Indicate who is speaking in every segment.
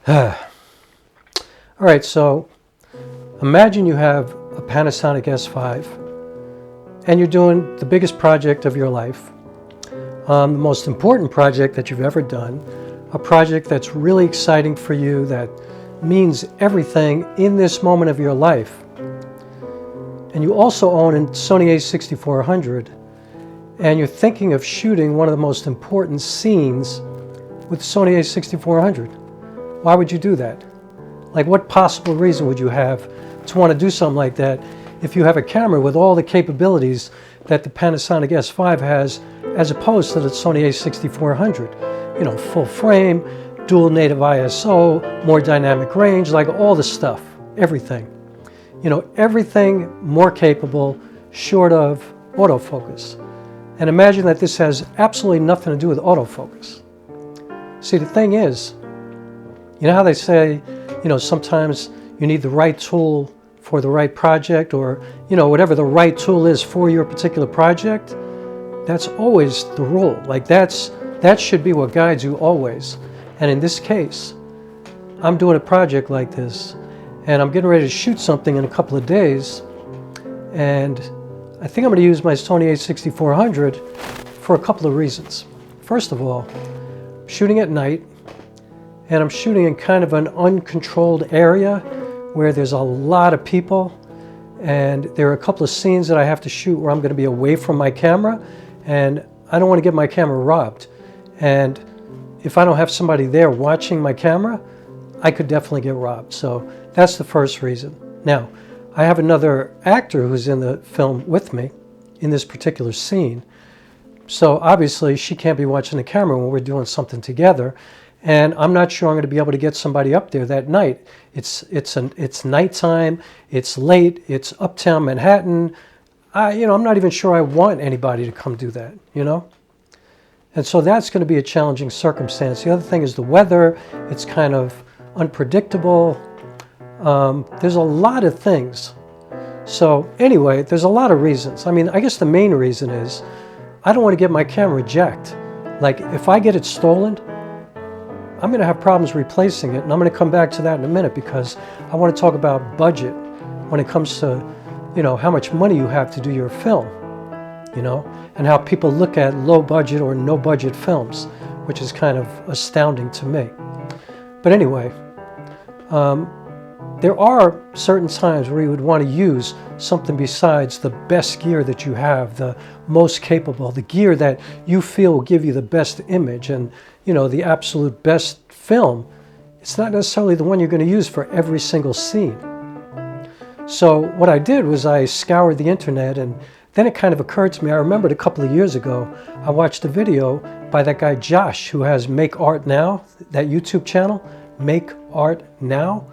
Speaker 1: All right, so imagine you have a Panasonic S5 and you're doing the biggest project of your life, the most important project that you've ever done, a project that's really exciting for you, that means everything in this moment of your life. And you also own a Sony a6400, and you're thinking of shooting one of the most important scenes with the Sony a6400. Why would you do that? Like, what possible reason would you have to want to do something like that if you have a camera with all the capabilities that the Panasonic S5 has, as opposed to the Sony a6400? You know, full frame, dual native ISO, more dynamic range, like all the stuff, everything. You know, everything more capable, short of autofocus. And imagine that this has absolutely nothing to do with autofocus. See, the thing is, you know how they say, you know, sometimes you need the right tool for the right project, or, you know, whatever the right tool is for your particular project? That's always the rule. Like, that should be what guides you always. And in this case, I'm doing a project like this, and I'm getting ready to shoot something in a couple of days, and I think I'm going to use my Sony a6400 for a couple of reasons. First of all, I'm shooting at night, and I'm shooting in kind of an uncontrolled area where there's a lot of people, and there are a couple of scenes that I have to shoot where I'm going to be away from my camera, and I don't want to get my camera robbed. And if I don't have somebody there watching my camera, I could definitely get robbed. So that's the first reason. Now, I have another actor who's in the film with me in this particular scene. So obviously she can't be watching the camera when we're doing something together. And I'm not sure I'm going to be able to get somebody up there that night. It's nighttime, it's late, it's uptown Manhattan. I'm not even sure I want anybody to come do that, you know? And so that's going to be a challenging circumstance. The other thing is the weather. It's kind of unpredictable. There's a lot of things. So anyway, there's a lot of reasons. I mean, I guess the main reason is I don't want to get my camera jacked. Like, if I get it stolen, I'm going to have problems replacing it, and I'm going to come back to that in a minute, because I want to talk about budget when it comes to, you know, how much money you have to do your film, you know, and how people look at low budget or no budget films, which is kind of astounding to me. But anyway, there are certain times where you would want to use something besides the best gear that you have, the most capable, the gear that you feel will give you the best image and, you know, the absolute best film. It's not necessarily the one you're going to use for every single scene. So what I did was I scoured the internet, and then it kind of occurred to me, I remembered a couple of years ago, I watched a video by that guy Josh, who has Make Art Now, that YouTube channel, Make Art Now.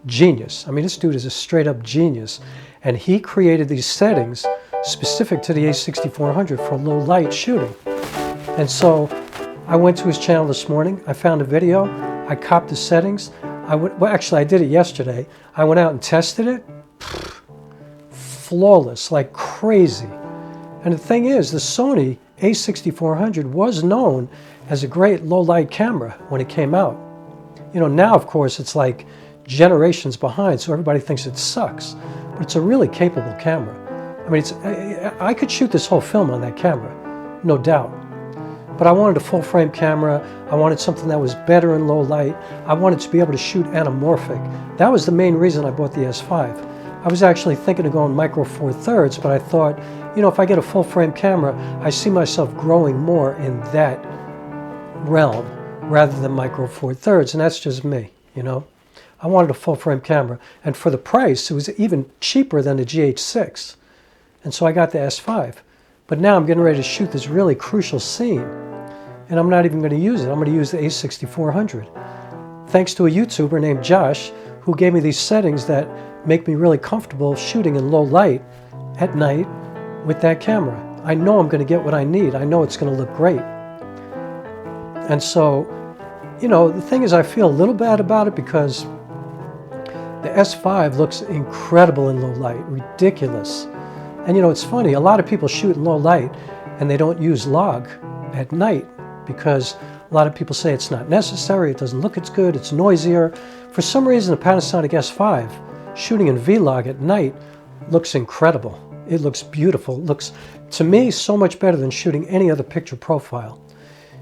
Speaker 1: Genius. I mean, this dude is a straight up genius. And he created these settings specific to the a6400 for low light shooting. And so I went to his channel this morning, I found a video, I copied the settings. Actually, I did it yesterday. I went out and tested it. Flawless, like crazy. And the thing is, the Sony a6400 was known as a great low light camera when it came out. You know, now of course it's like generations behind, so everybody thinks it sucks. But it's a really capable camera. I mean, I could shoot this whole film on that camera, no doubt. But I wanted a full frame camera. I wanted something that was better in low light. I wanted to be able to shoot anamorphic. That was the main reason I bought the S5. I was actually thinking of going micro four thirds, but I thought, you know, if I get a full frame camera, I see myself growing more in that realm rather than micro four thirds, and that's just me, you know. I wanted a full frame camera, and for the price, it was even cheaper than the GH6. And so I got the S5. But now I'm getting ready to shoot this really crucial scene, and I'm not even going to use it. I'm going to use the a6400. Thanks to a YouTuber named Josh, who gave me these settings that make me really comfortable shooting in low light at night with that camera. I know I'm going to get what I need. I know it's going to look great. And so, you know, the thing is, I feel a little bad about it because the S5 looks incredible in low light, ridiculous. And you know, it's funny, a lot of people shoot in low light and they don't use log at night because A lot of people say it's not necessary, it doesn't look as good, it's noisier. For some reason, the Panasonic S5, shooting in Vlog at night, looks incredible. It looks beautiful. It looks, to me, so much better than shooting any other picture profile.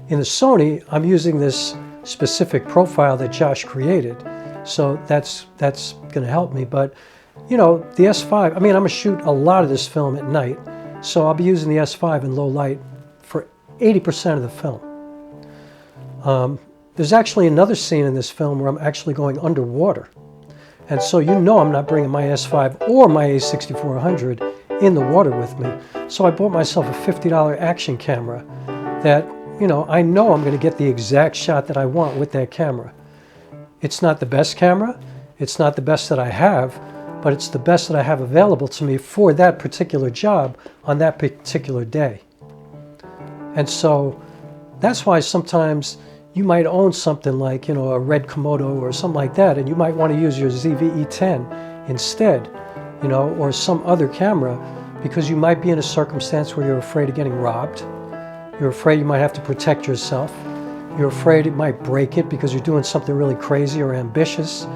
Speaker 1: In the Sony, I'm using this specific profile that Josh created, so that's going to help me. But, you know, the S5, I mean, I'm going to shoot a lot of this film at night, so I'll be using the S5 in low light for 80% of the film. There's actually another scene in this film where I'm actually going underwater. And so you know I'm not bringing my S5 or my a6400 in the water with me. So I bought myself a $50 action camera that, you know I'm going to get the exact shot that I want with that camera. It's not the best camera, it's not the best that I have, but it's the best that I have available to me for that particular job on that particular day. And so that's why sometimes you might own something like, you know, a red Komodo or something like that, and you might want to use your ZV-E10 instead, you know, or some other camera, because you might be in a circumstance where you're afraid of getting robbed. You're afraid you might have to protect yourself. You're afraid it might break it because you're doing something really crazy or ambitious.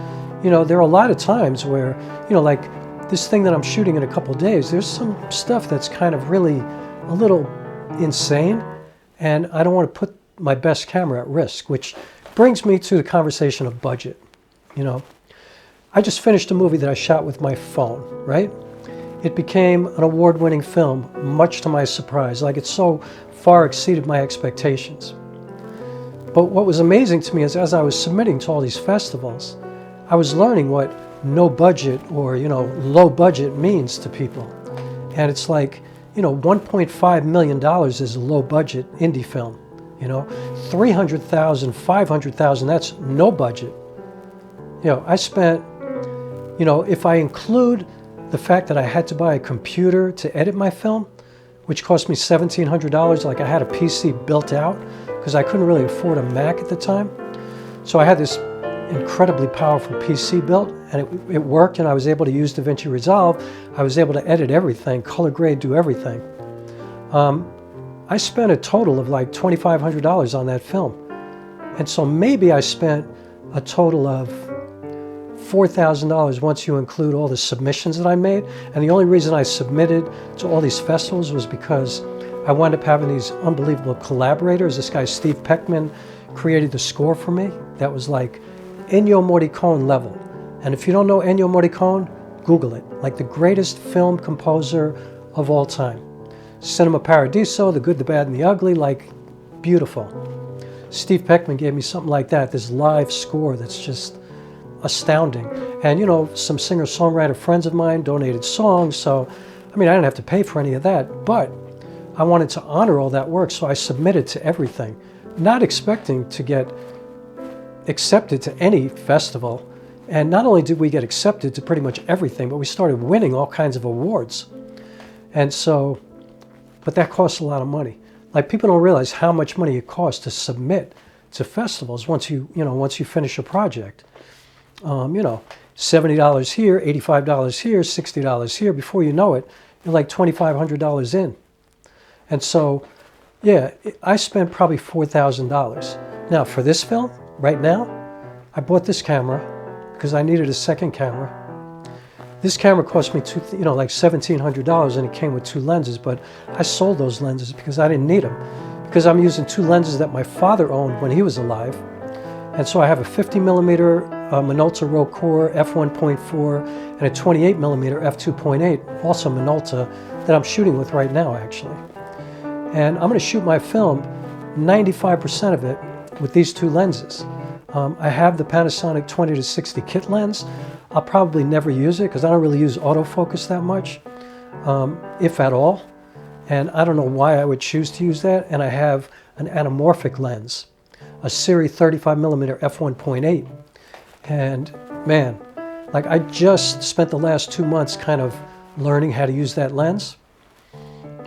Speaker 1: You know, there are a lot of times where, you know, like this thing that I'm shooting in a couple of days, there's some stuff that's kind of really a little insane, and I don't want to put my best camera at risk, which brings me to the conversation of budget. You know, I just finished a movie that I shot with my phone, right? It became an award-winning film, much to my surprise. Like, it so far exceeded my expectations. But what was amazing to me is, as I was submitting to all these festivals, I was learning what no budget or, you know, low budget means to people. And it's like, you know, $1.5 million is a low budget indie film. You know, $300,000, $500,000, that's no budget. You know, I spent, you know, if I include the fact that I had to buy a computer to edit my film, which cost me $1,700, like I had a PC built out because I couldn't really afford a Mac at the time. So I had this incredibly powerful PC built, and it worked, and I was able to use DaVinci Resolve. I was able to edit everything, color grade, do everything. I spent a total of like $2,500 on that film. And so maybe I spent a total of $4,000 once you include all the submissions that I made. And the only reason I submitted to all these festivals was because I wound up having these unbelievable collaborators. This guy, Steve Peckman, created the score for me. That was like Ennio Morricone level. And if you don't know Ennio Morricone, Google it. Like the greatest film composer of all time. Cinema Paradiso, The Good, the Bad, and the Ugly, like, beautiful. Steve Peckman gave me something like that, this live score that's just astounding. And, you know, some singer-songwriter friends of mine donated songs, so, I mean, I didn't have to pay for any of that, but I wanted to honor all that work, so I submitted to everything, not expecting to get accepted to any festival. And not only did we get accepted to pretty much everything, but we started winning all kinds of awards. And so, but that costs a lot of money. Like, people don't realize how much money it costs to submit to festivals once you finish a project. You know, $70 here, $85 here, $60 here. Before you know it, you're like $2,500 in. And so, yeah, I spent probably $4,000. Now, for this film, right now, I bought this camera because I needed a second camera. This camera cost me like $1,700, and it came with 2 lenses, but I sold those lenses because I didn't need them, because I'm using 2 lenses that my father owned when he was alive. And so I have a 50mm Minolta Rokkor f1.4 and a 28mm f2.8, also Minolta, that I'm shooting with right now, actually. And I'm going to shoot my film, 95% of it, with these 2 lenses. I have the Panasonic 20-60 kit lens. I'll probably never use it because I don't really use autofocus that much, if at all. And I don't know why I would choose to use that. And I have an anamorphic lens, a Sirui 35mm f1.8. And man, like, I just spent the last 2 months kind of learning how to use that lens,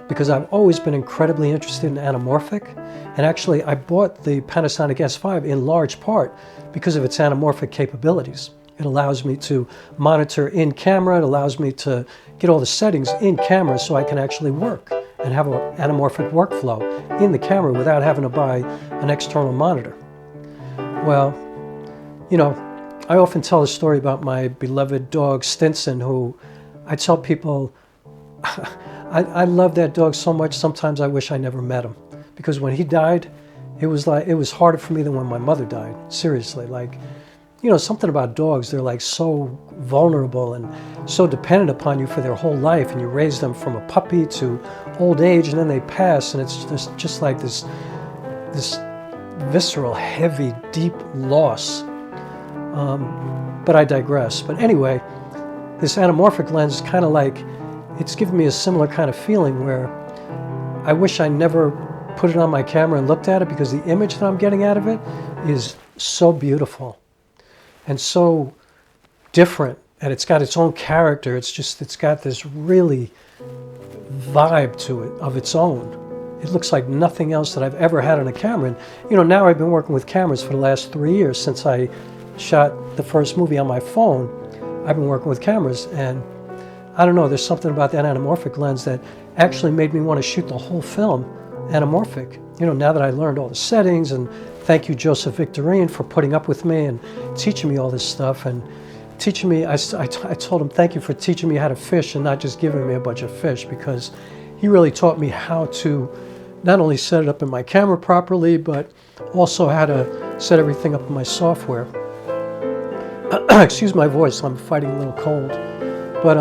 Speaker 1: because I've always been incredibly interested in anamorphic. And actually, I bought the Panasonic S5 in large part because of its anamorphic capabilities. It allows me to monitor in camera. It allows me to get all the settings in camera so I can actually work and have an anamorphic workflow in the camera without having to buy an external monitor. Well, you know, I often tell a story about my beloved dog Stinson, who I tell people, I love that dog so much, sometimes I wish I never met him. Because when he died, it was harder for me than when my mother died, seriously. Like, you know, something about dogs, they're like so vulnerable and so dependent upon you for their whole life, and you raise them from a puppy to old age, and then they pass, and it's just like this visceral, heavy, deep loss. But I digress. But anyway, this anamorphic lens is kind of like, it's given me a similar kind of feeling where I wish I never put it on my camera and looked at it, because the image that I'm getting out of it is so beautiful and so different, and it's got its own character. It's got this really vibe to it of its own. It looks like nothing else that I've ever had on a camera. And you know, now I've been working with cameras for the last 3 years. Since I shot the first movie on my phone, I've been working with cameras, and I don't know, there's something about that anamorphic lens that actually made me want to shoot the whole film anamorphic. You know, now that I learned all the settings, and thank you Joseph Victorine for putting up with me and teaching me all this stuff, and teaching me, I told him thank you for teaching me how to fish and not just giving me a bunch of fish, because he really taught me how to not only set it up in my camera properly, but also how to set everything up in my software. Excuse my voice, I'm fighting a little cold. But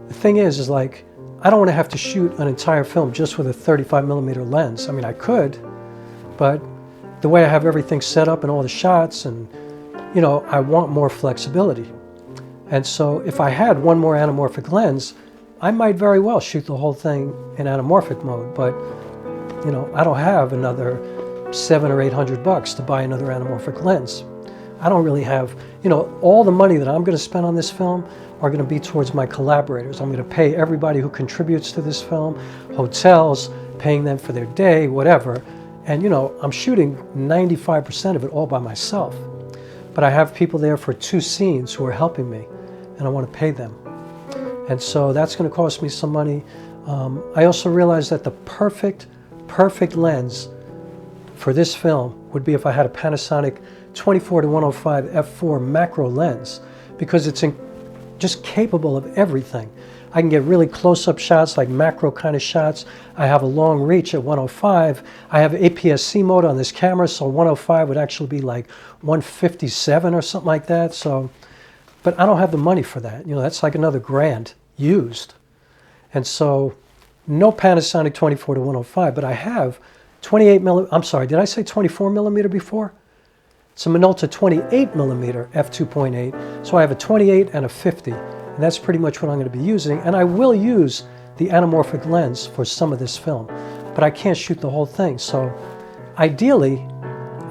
Speaker 1: the thing is like, I don't want to have to shoot an entire film just with a 35mm lens. I mean, I could, but the way I have everything set up and all the shots, and you know, I want more flexibility. And so if I had one more anamorphic lens, I might very well shoot the whole thing in anamorphic mode, but you know, I don't have another $700 or $800 to buy another anamorphic lens. I don't really have, you know, all the money that I'm going to spend on this film are going to be towards my collaborators. I'm going to pay everybody who contributes to this film, hotels, paying them for their day, whatever. And you know, I'm shooting 95% of it all by myself. But I have people there for 2 scenes who are helping me, and I want to pay them. And so that's going to cost me some money. I also realized that the perfect lens for this film would be if I had a Panasonic 24-105 f4 macro lens, because it's just capable of everything. I can get really close-up shots, like macro kind of shots. I have a long reach at 105. I have APS-C mode on this camera, so 105 would actually be like 157 or something like that. So, but I don't have the money for that. You know, that's like another $1,000 used. And so, no Panasonic 24-105, but I have 28mm. I'm sorry, did I say 24mm before? It's a Minolta 28mm f2.8, so I have a 28 and a 50, and that's pretty much what I'm going to be using. And I will use the anamorphic lens for some of this film, but I can't shoot the whole thing. So ideally,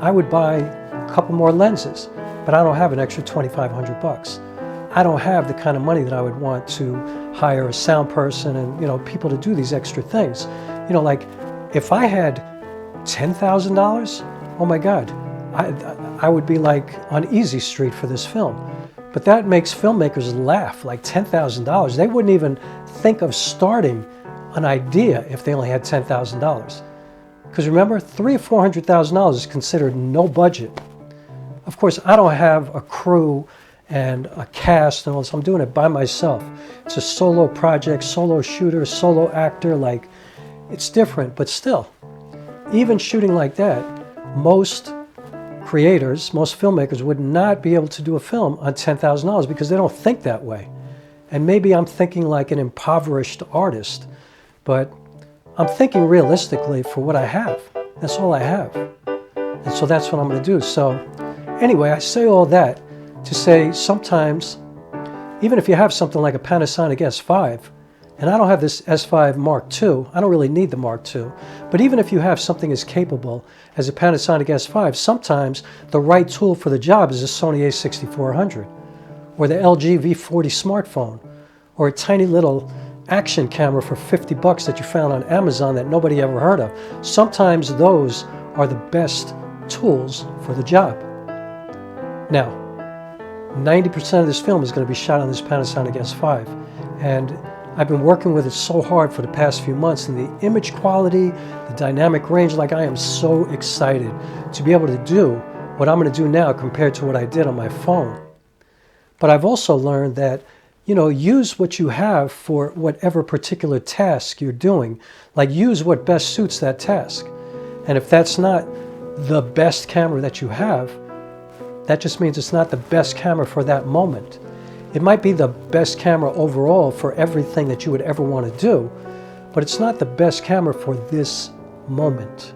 Speaker 1: I would buy a couple more lenses, but I don't have an extra $2,500. I don't have the kind of money that I would want to hire a sound person and, you know, people to do these extra things. You know, like if I had $10,000, oh my God, I would be like on Easy Street for this film. But that makes filmmakers laugh, like $10,000. They wouldn't even think of starting an idea if they only had $10,000. Because remember, $300,000 or $400,000 is considered no budget. Of course, I don't have a crew and a cast and all this. I'm doing it by myself. It's a solo project, solo shooter, solo actor. Like, it's different, but still, even shooting like that, most creators, most filmmakers would not be able to do a film on $10,000 because they don't think that way. And maybe I'm thinking like an impoverished artist, but I'm thinking realistically for what I have. That's all I have. And so that's what I'm going to do. So anyway, I say all that to say sometimes, even if you have something like a Panasonic S5, and I don't have this S5 Mark II, I don't really need the Mark II, but even if you have something as capable as a Panasonic S5, sometimes the right tool for the job is a Sony a6400, or the LG V40 smartphone, or a tiny little action camera for $50 that you found on Amazon that nobody ever heard of. Sometimes those are the best tools for the job. Now, 90% of this film is going to be shot on this Panasonic S5, and I've been working with it so hard for the past few months, and the image quality, the dynamic range, like I am so excited to be able to do what I'm going to do now compared to what I did on my phone. But I've also learned that, you know, use what you have for whatever particular task you're doing. Like, use what best suits that task. And if that's not the best camera that you have, that just means it's not the best camera for that moment. It might be the best camera overall for everything that you would ever want to do, but it's not the best camera for this moment.